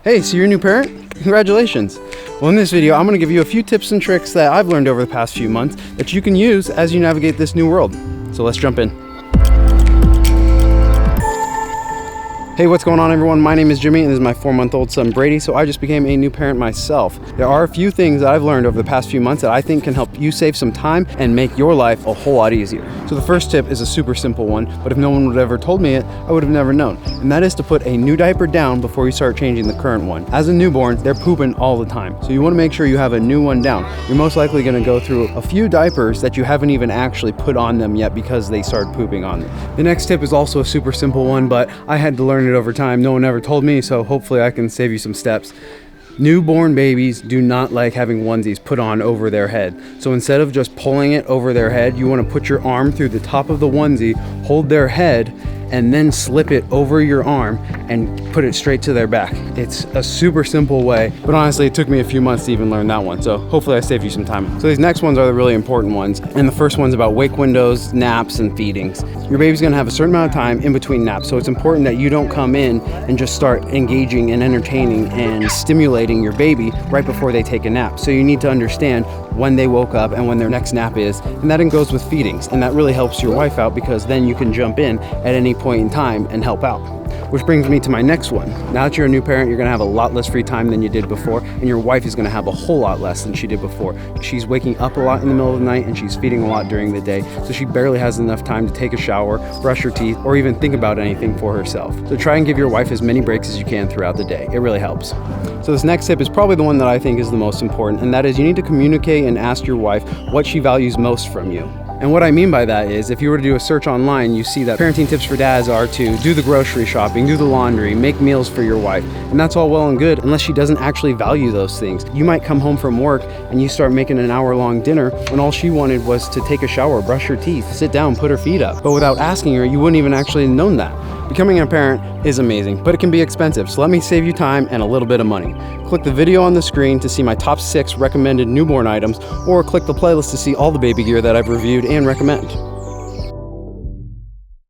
Hey, so you're a new parent? Congratulations. Well, in this video, I'm going to give you a few tips and tricks that I've learned over the past few months that you can use as you navigate this new world. So let's jump in. Hey, what's going on, everyone? My name is Jimmy and this is my 4-month-old son Brady, so I just became a new parent myself. There are a few things that I've learned over the past few months that I think can help you save some time and make your life a whole lot easier. So the first tip is a super simple one, but if no one would have ever told me it, I would have never known. And that is to put a new diaper down before you start changing the current one. As a newborn, they're pooping all the time, so you want to make sure you have a new one down. You're most likely going to go through a few diapers that you haven't even actually put on them yet because they started pooping on them. The next tip is also a super simple one, but I had to learn it over time. No one ever told me, so hopefully I can save you some steps. Newborn babies do not like having onesies put on over their head. So instead of just pulling it over their head, you want to put your arm through the top of the onesie, hold their head, and then slip it over your arm and put it straight to their back. It's a super simple way, but honestly, it took me a few months to even learn that one. So hopefully I saved you some time. So these next ones are the really important ones. And the first one's about wake windows, naps, and feedings. Your baby's gonna have a certain amount of time in between naps. So it's important that you don't come in and just start engaging and entertaining and stimulating your baby right before they take a nap. So you need to understand when they woke up and when their next nap is. And that goes with feedings. And that really helps your wife out because then you can jump in at any point in time and help out. Which brings me to my next one. Now that you're a new parent, you're gonna have a lot less free time than you did before, and your wife is gonna have a whole lot less than she did before. She's waking up a lot in the middle of the night and she's feeding a lot during the day, so she barely has enough time to take a shower, brush her teeth, or even think about anything for herself. So try and give your wife as many breaks as you can throughout the day. It really helps. So this next tip is probably the one that I think is the most important, and that is you need to communicate and ask your wife what she values most from you. And what I mean by that is, if you were to do a search online, you see that parenting tips for dads are to do the grocery shopping, do the laundry, make meals for your wife. And that's all well and good unless she doesn't actually value those things. You might come home from work and you start making an hour-long dinner when all she wanted was to take a shower, brush her teeth, sit down, put her feet up. But without asking her, you wouldn't even actually have known that. Becoming a parent is amazing, but it can be expensive, so let me save you time and a little bit of money. Click the video on the screen to see my top 6 recommended newborn items, or click the playlist to see all the baby gear that I've reviewed and recommend.